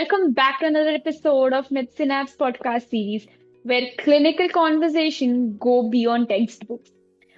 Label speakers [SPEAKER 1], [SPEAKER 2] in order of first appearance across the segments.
[SPEAKER 1] welcome back to another episode of MedSynapse podcast series, where clinical conversation go beyond textbooks.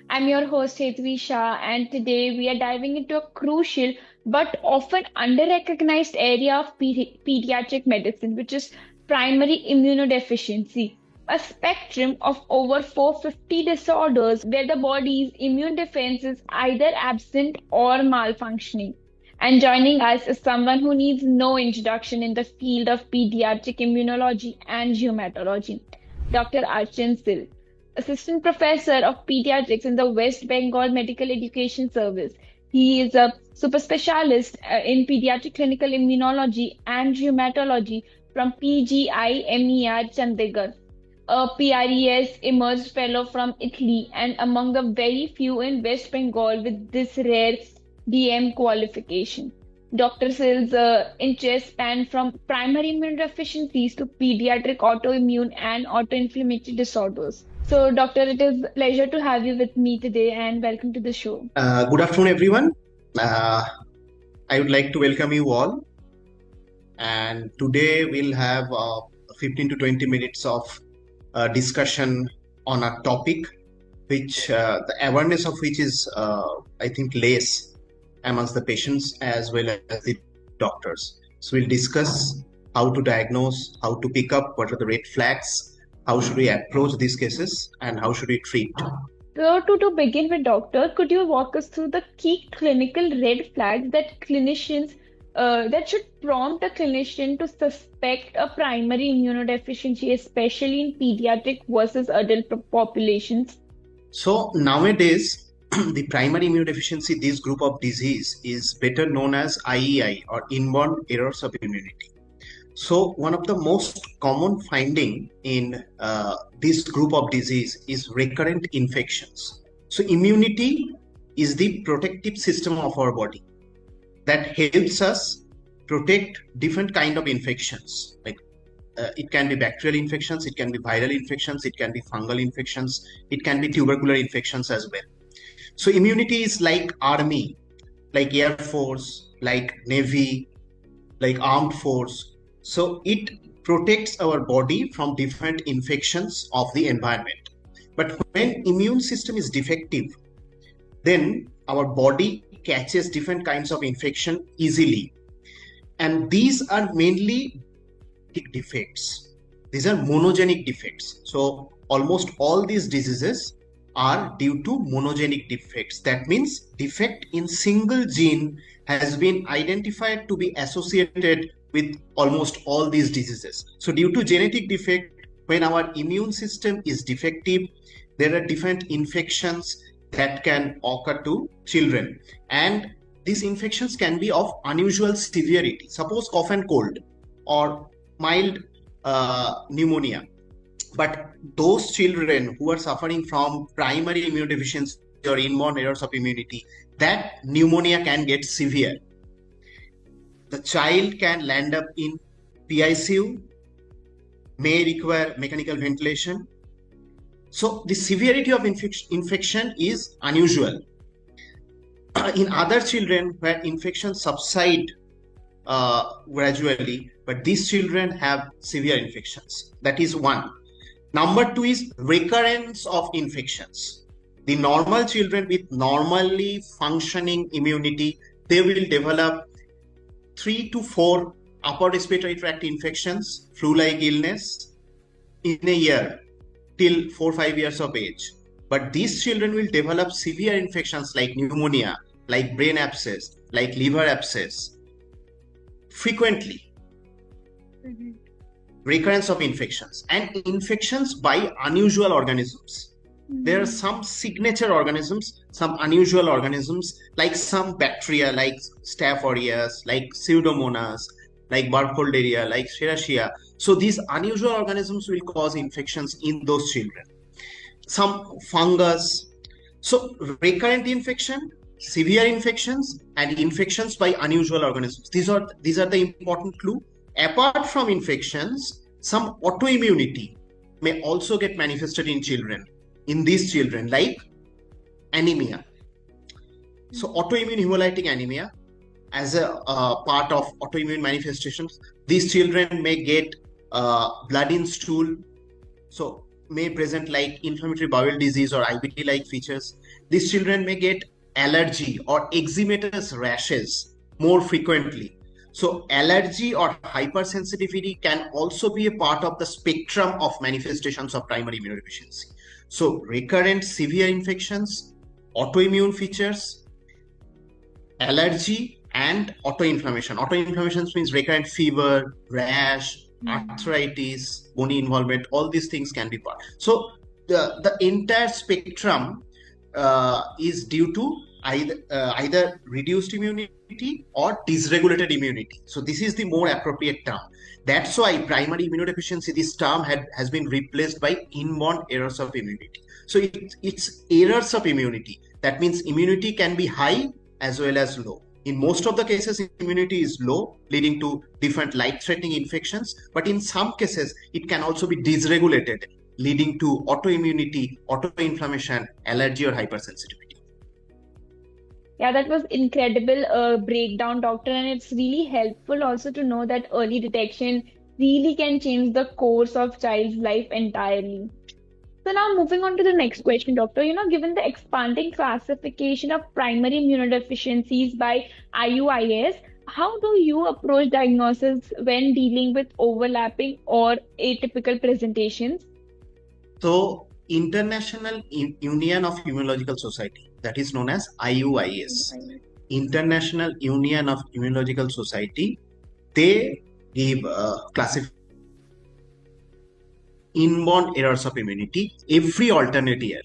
[SPEAKER 1] I'm your host Hetvi Shah, and today we are diving into a crucial but often under-recognized area of pediatric medicine, which is primary immunodeficiency, a spectrum of over 450 disorders where the body's immune defense is either absent or malfunctioning. And joining us is someone who needs no introduction in the field of pediatric immunology and rheumatology, Dr. Archan, Assistant Professor of Pediatrics in the West Bengal Medical Education Service. He is a super specialist in pediatric clinical immunology and rheumatology from PGI-MER Chandigarh, a PRES emerged fellow from Italy, and among the very few in West Bengal with this rare DM qualification. Dr. Sil's interests span from primary immunodeficiencies to pediatric autoimmune and autoinflammatory disorders. So, Doctor, it is a pleasure to have you with me today and welcome to the show.
[SPEAKER 2] Good afternoon, everyone. I would like to welcome you all. And today we'll have 15 to 20 minutes of discussion on a topic which the awareness of which is, I think, less amongst the patients as well as the doctors. So we'll discuss how to diagnose, how to pick up, what are the red flags, how should we approach these cases, and how should we treat.
[SPEAKER 1] So to begin with, Doctor, could you walk us through the key clinical red flags that clinicians that should prompt a clinician to suspect a primary immunodeficiency, especially in pediatric versus adult populations?
[SPEAKER 2] So nowadays, the primary immunodeficiency, this group of disease is better known as IEI or Inborn Errors of Immunity. So one of the most common finding in this group of disease is recurrent infections. So immunity is the protective system of our body that helps us protect different kind of infections. Like it can be bacterial infections, it can be viral infections, it can be fungal infections, it can be tubercular infections as well. So immunity is like army, like Air Force, like Navy, like armed force. So it protects our body from different infections of the environment. But when immune system is defective, then our body catches different kinds of infection easily. And these are mainly defects. These are monogenic defects. So almost all these diseases are due to monogenic defects. That means defect in single gene has been identified to be associated with almost all these diseases. So due to genetic defect, when our immune system is defective, there are different infections that can occur to children. And these infections can be of unusual severity. Suppose cough and cold or mild pneumonia. But those children who are suffering from primary immunodeficiency or inborn errors of immunity, that pneumonia can get severe. The child can land up in PICU, may require mechanical ventilation. So the severity of infection is unusual. In other children where infections subside gradually, but these children have severe infections. That is one. Number two is recurrence of infections. The normal children with normally functioning immunity, they will develop 3 to 4 upper respiratory tract infections, flu-like illness in a year till 4-5 years of age. But these children will develop severe infections like pneumonia, like brain abscess, like liver abscess frequently.
[SPEAKER 1] Mm-hmm.
[SPEAKER 2] Recurrence of infections and infections by unusual organisms. There are some signature organisms, some unusual organisms, like some bacteria, like Staph aureus, like Pseudomonas, like Burkholderia, like Serratia. So these unusual organisms will cause infections in those children. Some fungus. So recurrent infection, severe infections, and infections by unusual organisms. These are the important clue. Apart from infections, some autoimmunity may also get manifested in children. In these children, like anemia. So autoimmune hemolytic anemia as a part of autoimmune manifestations. These children may get blood in stool, so may present like inflammatory bowel disease or IBD-like features. These children may get allergy or eczematous rashes more frequently. So allergy or hypersensitivity can also be a part of the spectrum of manifestations of primary immunodeficiency. So recurrent severe infections, autoimmune features, allergy, and autoinflammation. Autoinflammation means recurrent fever, rash, arthritis, bony involvement, all these things can be part. So the entire spectrum is due to either reduced immunity or dysregulated immunity. So this is the more appropriate term. That's why primary immunodeficiency, this term has been replaced by inborn errors of immunity. So it's errors of immunity. That means immunity can be high as well as low. In most of the cases, immunity is low, leading to different life-threatening infections. But in some cases, it can also be dysregulated, leading to autoimmunity, autoinflammation, allergy, or hypersensitivity.
[SPEAKER 1] Yeah, that was incredible breakdown, doctor, and it's really helpful also to know that early detection really can change the course of child's life entirely. So now moving on to the next question, doctor, given the expanding classification of primary immunodeficiencies by IUIS, how do you approach diagnosis when dealing with overlapping or atypical presentations?
[SPEAKER 2] So International Union of Immunological Society, that is known as IUIS, International Union of Immunological Society, they give classification inborn errors of immunity every alternate year.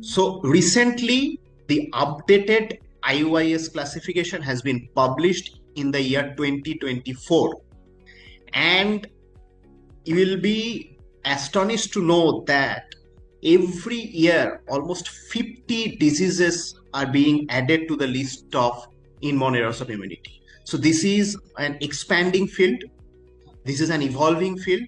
[SPEAKER 2] So recently, the updated IUIS classification has been published in the year 2024, and you will be astonished to know that every year almost 50 diseases are being added to the list of inborn errors of immunity. So this is an expanding field, this is an evolving field,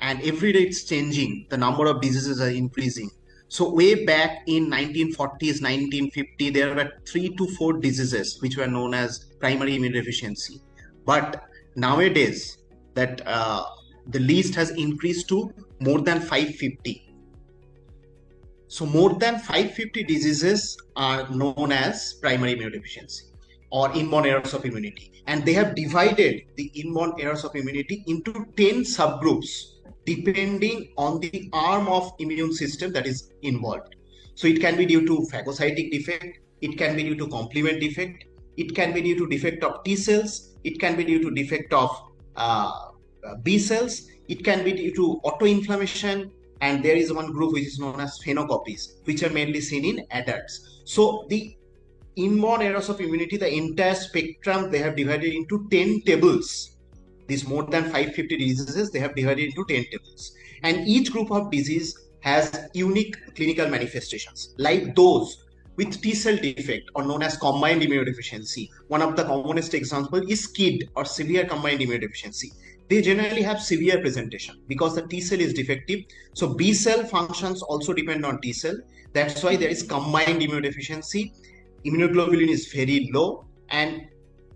[SPEAKER 2] and every day it's changing. The number of diseases are increasing. So way back in 1940s, 1950, there were 3 to 4 diseases which were known as primary immunodeficiency. But nowadays, that the list has increased to more than 550. So more than 550 diseases are known as primary immunodeficiency or inborn errors of immunity. And they have divided the inborn errors of immunity into 10 subgroups, depending on the arm of immune system that is involved. So it can be due to phagocytic defect, it can be due to complement defect, it can be due to defect of T cells, it can be due to defect of B cells, it can be due to autoinflammation, and there is one group which is known as phenocopies, which are mainly seen in adults. So the inborn errors of immunity, the entire spectrum, they have divided into 10 tables. These more than 550 diseases, they have divided into 10 tables. And each group of disease has unique clinical manifestations, like those with T cell defect or known as combined immunodeficiency. One of the commonest examples is KID or severe combined immunodeficiency. They generally have severe presentation because the T cell is defective. So B cell functions also depend on T cell. That's why there is combined immunodeficiency. Immunoglobulin is very low, and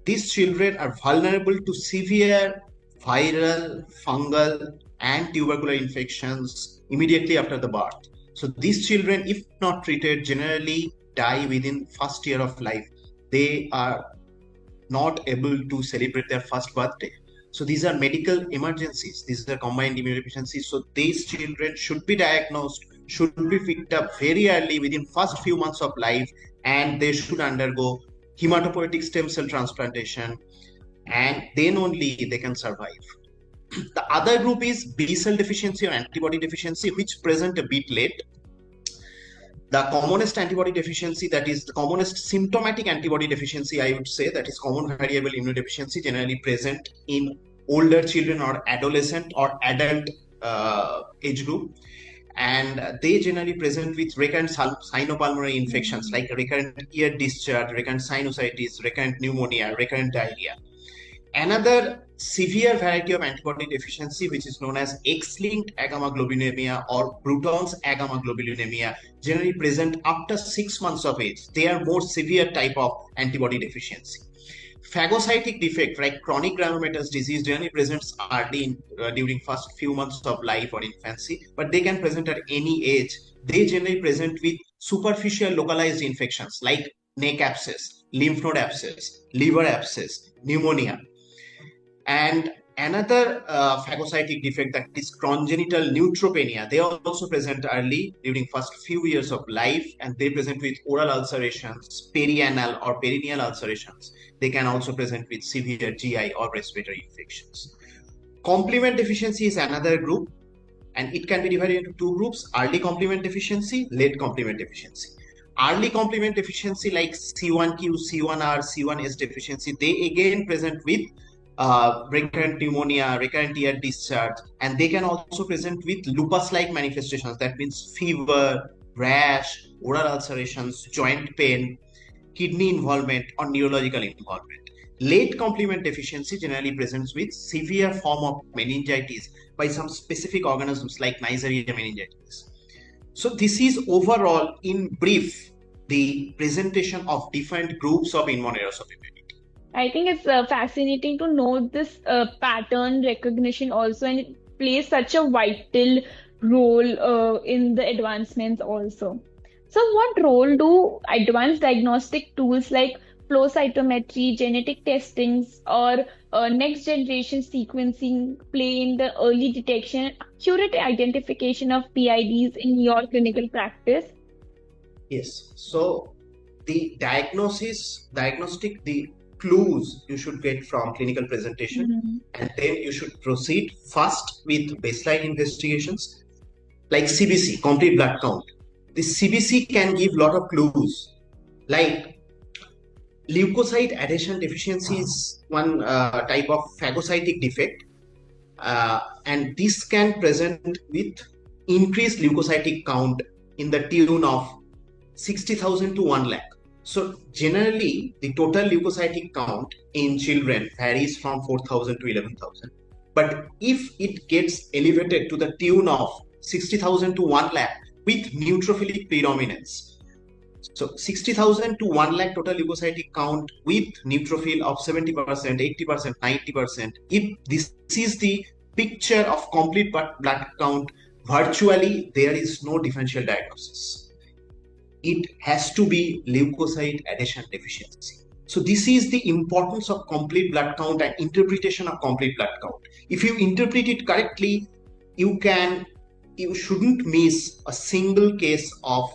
[SPEAKER 2] these children are vulnerable to severe viral, fungal, and tubercular infections immediately after the birth. So these children, if not treated, generally die within first year of life. They are not able to celebrate their first birthday. So these are medical emergencies. These are combined immunodeficiencies. So these children should be diagnosed, should be picked up very early within first few months of life, and they should undergo hematopoietic stem cell transplantation, and then only they can survive. The other group is B cell deficiency or antibody deficiency, which present a bit late. The commonest antibody deficiency, that is the commonest symptomatic antibody deficiency, I would say, that is common variable immunodeficiency, generally present in older children or adolescent or adult age group. And they generally present with recurrent sinopulmonary infections like recurrent ear discharge, recurrent sinusitis, recurrent pneumonia, recurrent diarrhea. Another severe variety of antibody deficiency, which is known as X-linked agammaglobulinemia or Bruton's agammaglobulinemia, generally present after 6 months of age. They are more severe type of antibody deficiency. Phagocytic defect, like chronic granulomatous disease, generally presents early during first few months of life or infancy, but they can present at any age. They generally present with superficial localized infections like neck abscess, lymph node abscess, liver abscess, pneumonia. And another phagocytic defect, that is congenital neutropenia, they are also present early during first few years of life, and they present with oral ulcerations, perianal or perineal ulcerations. They can also present with severe GI or respiratory infections. Complement deficiency is another group, and it can be divided into two groups: early complement deficiency, late complement deficiency. Early complement deficiency like C1q, C1r, C1s deficiency, they again present with recurrent pneumonia, recurrent ear discharge, and they can also present with lupus-like manifestations. That means fever, rash, oral ulcerations, joint pain, kidney involvement, or neurological involvement. Late complement deficiency generally presents with severe form of meningitis by some specific organisms like Neisseria meningitis. So this is overall, in brief, the presentation of different groups of inborn errors of immunity.
[SPEAKER 1] I think it's fascinating to know this pattern recognition also, and it plays such a vital role in the advancements also. So, what role do advanced diagnostic tools like flow cytometry, genetic testings, or next generation sequencing play in the early detection and accurate identification of PIDs in your clinical practice?
[SPEAKER 2] Yes. So the the clues you should get from clinical presentation,
[SPEAKER 1] Mhm.
[SPEAKER 2] and then you should proceed first with baseline investigations like CBC, complete blood count. The CBC can give lot of clues, like leukocyte adhesion deficiency is one type of phagocytic defect, and this can present with increased leukocytic count in the tune of 60,000 to 1 lakh. So generally, the total leukocytic count in children varies from 4,000 to 11,000. But if it gets elevated to the tune of 60,000 to 1 lakh with neutrophilic predominance, so 60,000 to 1 lakh total leukocytic count with neutrophil of 70%, 80%, 90%, if this is the picture of complete blood count, virtually there is no differential diagnosis. It has to be leukocyte adhesion deficiency. So this is the importance of complete blood count and interpretation of complete blood count. If you interpret it correctly, you shouldn't miss a single case of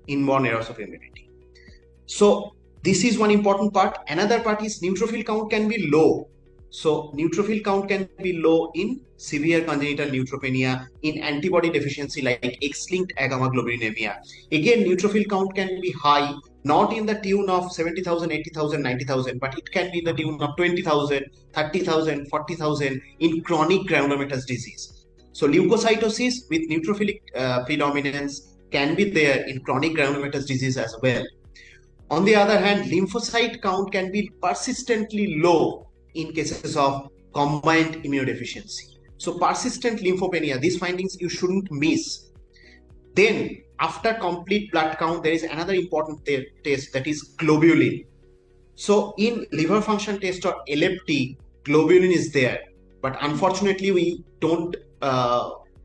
[SPEAKER 2] inborn errors of immunity. So this is one important part. Another part is neutrophil count can be low. So neutrophil count can be low in severe congenital neutropenia, in antibody deficiency like X-linked agammaglobulinemia. Again, neutrophil count can be high, not in the tune of 70,000, 80,000, 90,000, but it can be in the tune of 20,000, 30,000, 40,000 in chronic granulomatous disease. So leukocytosis with neutrophilic predominance can be there in chronic granulomatous disease as well. On the other hand, lymphocyte count can be persistently low in cases of combined immunodeficiency. So persistent lymphopenia, these findings you shouldn't miss. Then after complete blood count, there is another important test, that is globulin. So in liver function test or LFT, globulin is there, but unfortunately we don't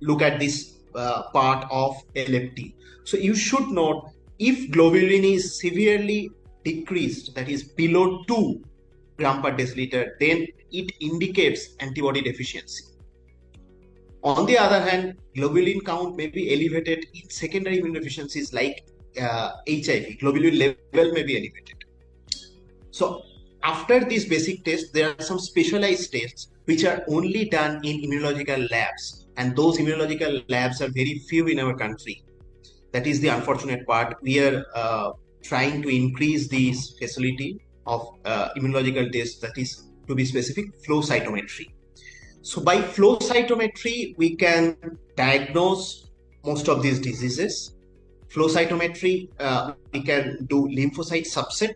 [SPEAKER 2] look at this part of LFT. So you should note, if globulin is severely decreased, that is below 2 gram per deciliter, then it indicates antibody deficiency. On the other hand, globulin count may be elevated in secondary immunodeficiencies like HIV. Globulin level may be elevated. So after these basic tests, there are some specialized tests which are only done in immunological labs, and those immunological labs are very few in our country. That is the unfortunate part. We are trying to increase this facility of immunological tests, that is, to be specific, flow cytometry. So by flow cytometry, we can diagnose most of these diseases. Flow cytometry, we can do lymphocyte subset,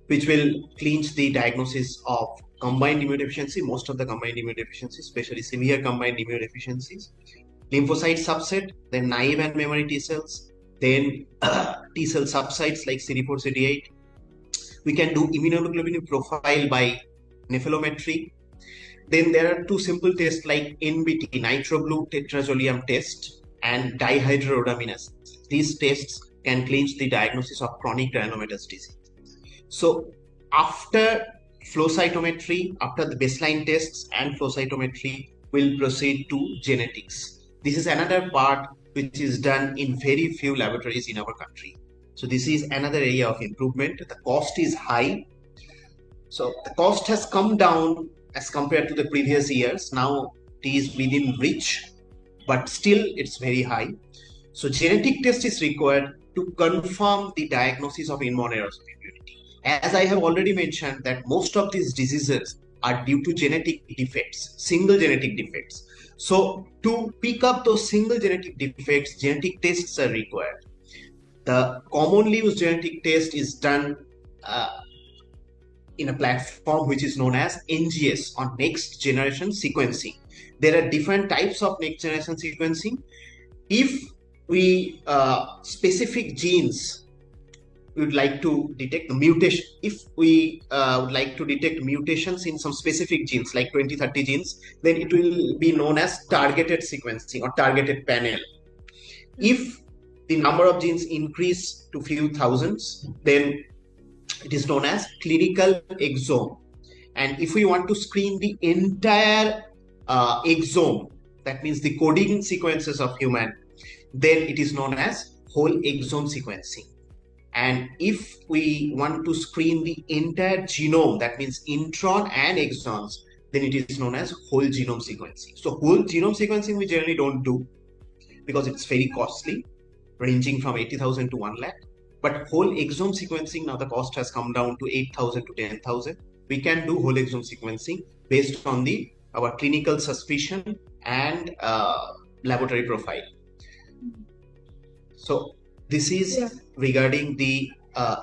[SPEAKER 2] which will clinch the diagnosis of combined immunodeficiency, most of the combined immunodeficiencies, especially severe combined immunodeficiencies, lymphocyte subset, then naive and memory T cells, then T cell subsets like CD4, CD8. We can do immunoglobulin profile by nephelometry. Then there are two simple tests like NBT, nitroblue tetrazolium test, and dihydrorhodamine. These tests can clinch the diagnosis of chronic granulomatous disease. So after flow cytometry, after the baseline tests and flow cytometry, we'll proceed to genetics. This is another part which is done in very few laboratories in our country. So this is another area of improvement. The cost is high. So the cost has come down as compared to the previous years. Now it is within reach, but still it's very high. So genetic test is required to confirm the diagnosis of inborn errors of immunity. As I have already mentioned that most of these diseases are due to genetic defects, single genetic defects. So to pick up those single genetic defects, genetic tests are required. The commonly used genetic test is done in a platform which is known as NGS, or next generation sequencing. There are different types of next generation sequencing. If we specific genes we would like to detect the mutation, if we would like to detect mutations in some specific genes like 20-30 genes, then it will be known as targeted sequencing or targeted panel. If the number of genes increase to few thousands, then it is known as clinical exome. And if we want to screen the entire exome, that means the coding sequences of human, then it is known as whole exome sequencing. And if we want to screen the entire genome, that means intron and exons, then it is known as whole genome sequencing. So whole genome sequencing we generally don't do because it's very costly, ranging from 80,000 to 1 lakh. But whole exome sequencing, now the cost has come down to 8,000 to 10,000. We can do whole exome sequencing based on our clinical suspicion and laboratory profile. So this is regarding the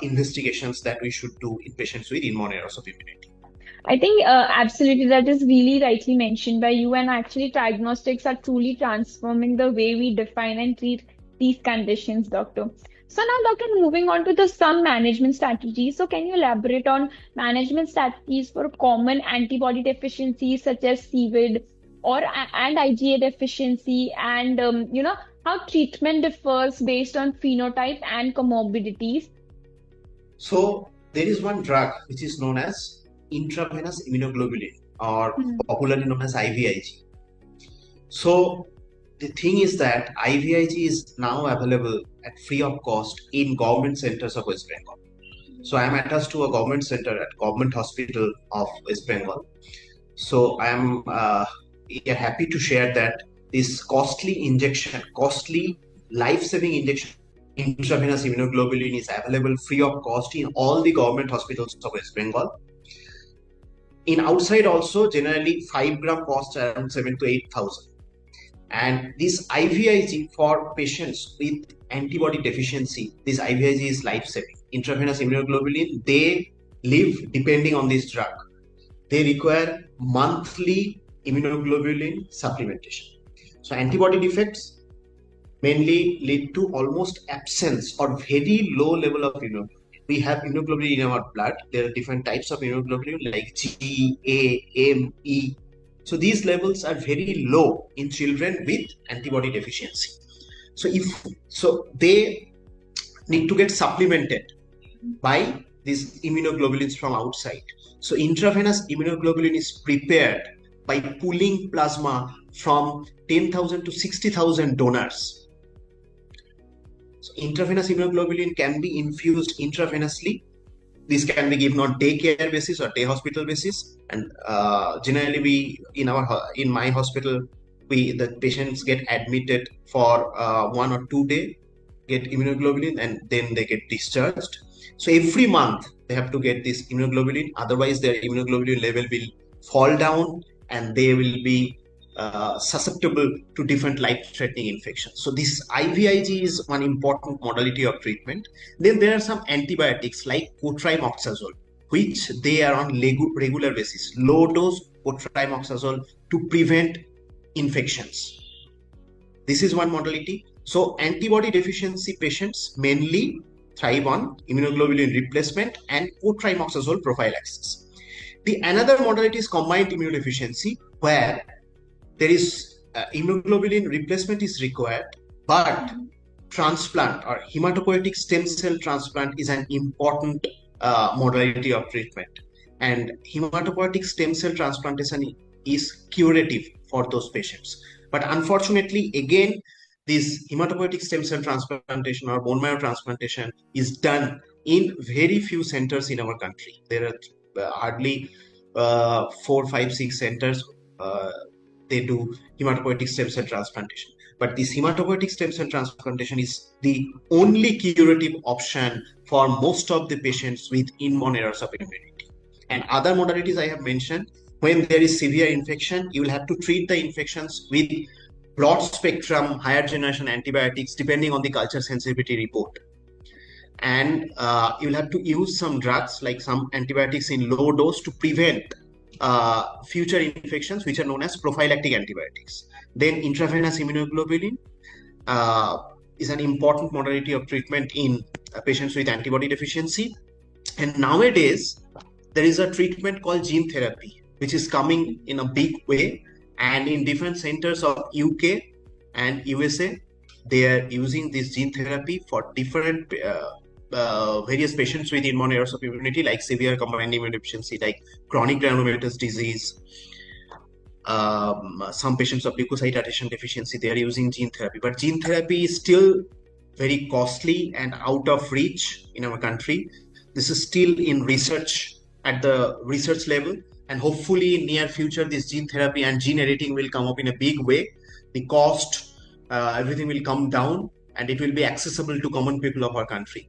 [SPEAKER 2] investigations that we should do in patients with inborn errors of immunity.
[SPEAKER 1] I think absolutely that is really rightly mentioned by you, and actually diagnostics are truly transforming the way we define and treat these conditions, doctor. So now, doctor, moving on to some management strategies. So can you elaborate on management strategies for common antibody deficiencies such as CVID and IgA deficiency, and how treatment differs based on phenotype and comorbidities?
[SPEAKER 2] So there is one drug which is known as intravenous immunoglobulin, or popularly known as IVIG. So the thing is that IVIG is now available at free of cost in government centers of West Bengal. So I am attached to a government center at Government Hospital of West Bengal. So I am happy to share that this costly life-saving injection, intravenous immunoglobulin, is available free of cost in all the government hospitals of West Bengal. In outside also, generally 5 gram costs around 7,000 to 8,000. And this IVIG for patients with antibody deficiency, this IVIG is life-saving. Intravenous immunoglobulin, they live depending on this drug. They require monthly immunoglobulin supplementation. So antibody defects mainly lead to almost absence or very low level of immunoglobulin. We have immunoglobulin in our blood. There are different types of immunoglobulin like G, A, M, E. So these levels are very low in children with antibody deficiency. So they need to get supplemented by these immunoglobulins from outside. So intravenous immunoglobulin is prepared by pooling plasma from 10,000 to 60,000 donors. So intravenous immunoglobulin can be infused intravenously. This can be given on daycare basis or day hospital basis, and generally in my hospital, the patients get admitted for 1 or 2 days, get immunoglobulin, and then they get discharged. So every month they have to get this immunoglobulin, otherwise their immunoglobulin level will fall down and they will be susceptible to different life-threatening infections. So this IVIG is one important modality of treatment. Then there are some antibiotics like cotrimoxazole, which they are on regular basis, low dose cotrimoxazole to prevent infections. This is one modality. So antibody deficiency patients mainly thrive on immunoglobulin replacement and cotrimoxazole prophylaxis. The another modality is combined immunodeficiency, where there is immunoglobulin replacement is required, but transplant or hematopoietic stem cell transplant is an important modality of treatment. And hematopoietic stem cell transplantation is curative for those patients. But unfortunately, again, this hematopoietic stem cell transplantation or bone marrow transplantation is done in very few centers in our country. There are hardly 4, 5, 6 centers they do hematopoietic stem cell transplantation. But this hematopoietic stem cell transplantation is the only curative option for most of the patients with inborn errors of immunity. And other modalities I have mentioned, when there is severe infection, you will have to treat the infections with broad spectrum higher generation antibiotics depending on the culture sensitivity report. And you will have to use some drugs like some antibiotics in low dose to prevent future infections, which are known as prophylactic antibiotics. Then intravenous immunoglobulin is an important modality of treatment in patients with antibody deficiency. And nowadays, there is a treatment called gene therapy, which is coming in a big way. And in different centers of UK and USA, they are using this gene therapy for different various patients with inborn errors of immunity, like severe combined immunodeficiency, like chronic granulomatous disease. Some patients of leukocyte adhesion deficiency, they are using gene therapy. But gene therapy is still very costly and out of reach in our country. This is still in research at the research level. And hopefully in near future, this gene therapy and gene editing will come up in a big way. The cost, everything will come down, and it will be accessible to common people of our country.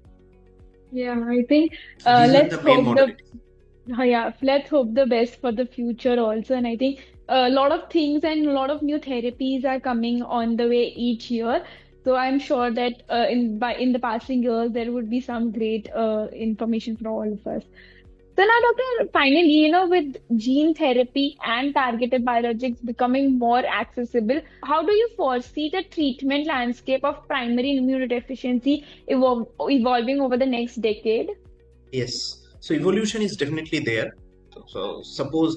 [SPEAKER 1] Yeah, I think
[SPEAKER 2] So these are
[SPEAKER 1] let's
[SPEAKER 2] the main
[SPEAKER 1] hope let's hope the best for the future also. And I think a lot of things and a lot of new therapies are coming on the way each year. So I'm sure that in the passing years there would be some great information for all of us. So now, Doctor, finally, with gene therapy and targeted biologics becoming more accessible, how do you foresee the treatment landscape of primary immunodeficiency evolving over the next decade?
[SPEAKER 2] Yes. So evolution is definitely there. So suppose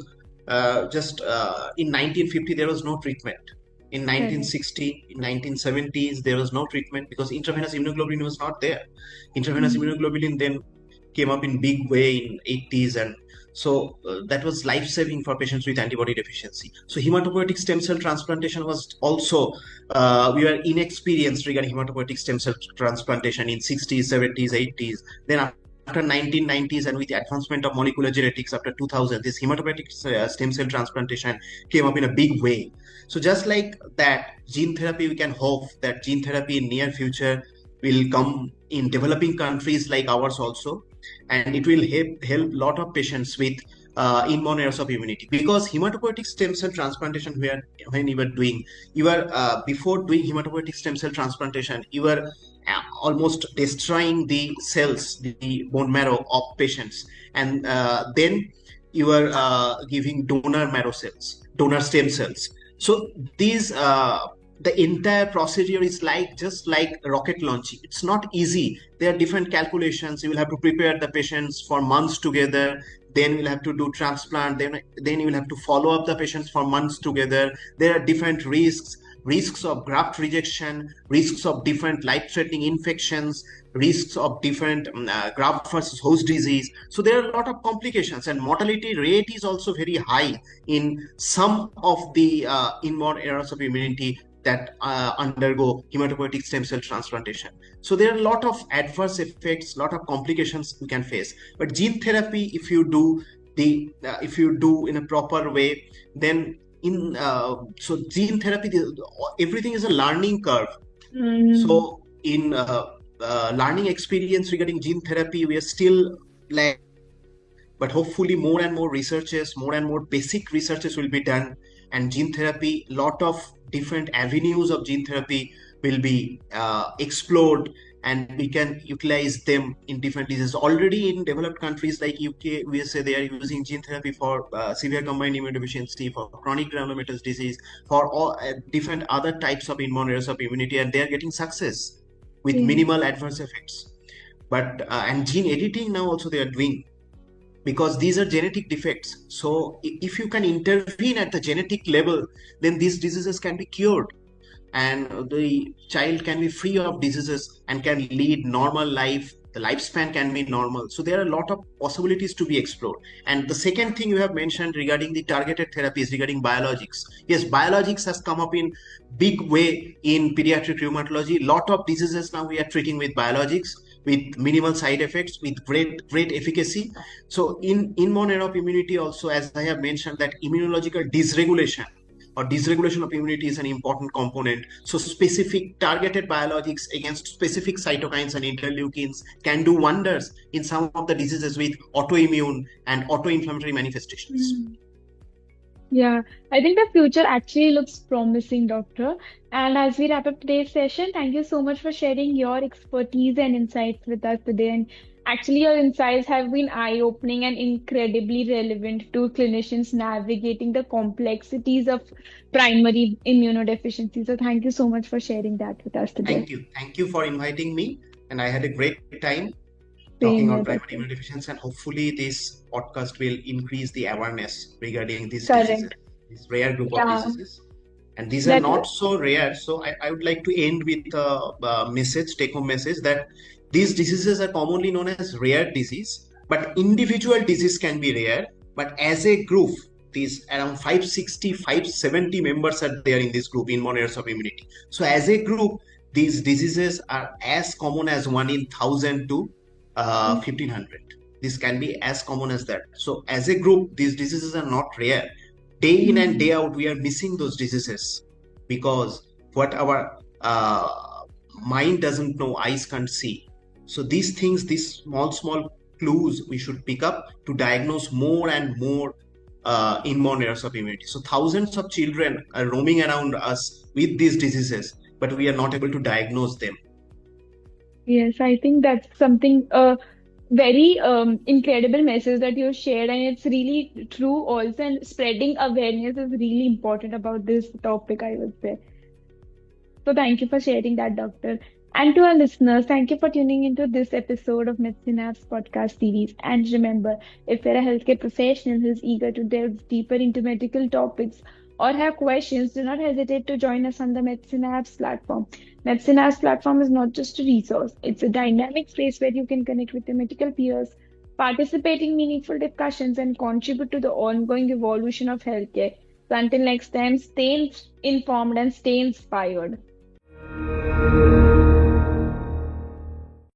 [SPEAKER 2] just in 1950 there was no treatment. In 1960, in 1970s there was no treatment because intravenous immunoglobulin was not there. Intravenous immunoglobulin then came up in big way in 80s, and so that was life-saving for patients with antibody deficiency. So hematopoietic stem cell transplantation was also we were inexperienced regarding hematopoietic stem cell transplantation in 60s, 70s, 80s. Then after 1990s and with the advancement of molecular genetics after 2000, this hematopoietic stem cell transplantation came up in a big way. So just like that, gene therapy, we can hope that gene therapy in near future will come in developing countries like ours also, and it will help lot of patients with inborn errors of immunity. Because hematopoietic stem cell transplantation, when you were doing, before doing hematopoietic stem cell transplantation, you were almost destroying the cells, the bone marrow of patients, and then you were giving donor marrow cells, donor stem cells. So these the entire procedure is just like rocket launching. It's not easy. There are different calculations. You will have to prepare the patients for months together. Then you'll have to do transplant. Then you will have to follow up the patients for months together. There are different risks of graft rejection, risks of different life-threatening infections, risks of different graft versus host disease. So there are a lot of complications, and mortality rate is also very high in some of the inborn errors of immunity that undergo hematopoietic stem cell transplantation. So there are a lot of adverse effects, a lot of complications we can face. But gene therapy, if you do in a proper way, then so gene therapy, everything is a learning curve. So in learning experience regarding gene therapy, we are still like, but hopefully more and more researches, more and more basic researches will be done, and gene therapy, lot of different avenues of gene therapy will be explored and we can utilize them in different diseases. Already in developed countries like UK, USA, they are using gene therapy for severe combined immunodeficiency, for chronic granulomatous disease, for all different other types of inborn errors of immunity, and they are getting success with
[SPEAKER 1] Yeah.
[SPEAKER 2] minimal adverse effects. But and gene editing now also they are doing, because these are genetic defects. So if you can intervene at the genetic level, then these diseases can be cured, and the child can be free of diseases and can lead normal life. The lifespan can be normal. So there are a lot of possibilities to be explored. And the second thing you have mentioned regarding the targeted therapies, regarding biologics, yes, biologics has come up in big way in pediatric rheumatology. Lot of diseases now we are treating with biologics, with minimal side effects, with great efficacy. So in inborn error of immunity also, as I have mentioned, that immunological dysregulation or dysregulation of immunity is an important component. So specific targeted biologics against specific cytokines and interleukins can do wonders in some of the diseases with autoimmune and autoinflammatory manifestations.
[SPEAKER 1] Yeah, I think the future actually looks promising, Doctor. And as we wrap up today's session, thank you so much for sharing your expertise and insights with us today. And actually, your insights have been eye-opening and incredibly relevant to clinicians navigating the complexities of primary immunodeficiency. So, thank you so much for sharing that with us today.
[SPEAKER 2] Thank you for inviting me, and I had a great time
[SPEAKER 1] Same
[SPEAKER 2] talking on
[SPEAKER 1] here,
[SPEAKER 2] primary
[SPEAKER 1] Doctor.
[SPEAKER 2] immunodeficiency, and hopefully this podcast will increase the awareness regarding these
[SPEAKER 1] Correct.
[SPEAKER 2] diseases, this rare group of
[SPEAKER 1] Yeah,
[SPEAKER 2] diseases. And these are
[SPEAKER 1] that
[SPEAKER 2] not so rare. So I would like to end with a message, take-home message, that these diseases are commonly known as rare disease, but individual disease can be rare. But as a group, these around 560, 570 members are there in this group, inborn errors of immunity. So as a group, these diseases are as common as 1 in 1,000 to 1,500. This can be as common as that. So as a group, these diseases are not rare. Day in and day out, we are missing those diseases because what our mind doesn't know, eyes can't see. So these things, these small clues we should pick up to diagnose more and more inborn errors of immunity. So thousands of children are roaming around us with these diseases, but we are not able to diagnose them.
[SPEAKER 1] Yes, I think that's something very incredible message that you shared, and it's really true also. And spreading awareness is really important about this topic, I would say. So thank you for sharing that, Doctor. And to our listeners, thank you for tuning into this episode of Medicine Apps podcast series. And remember, if you're a healthcare professional who's eager to delve deeper into medical topics or have questions, do not hesitate to join us on the Medicine Apps platform. Medicine Apps platform is not just a resource, it's a dynamic space where you can connect with your medical peers, participate in meaningful discussions, and contribute to the ongoing evolution of healthcare. So until next time, stay informed and stay inspired.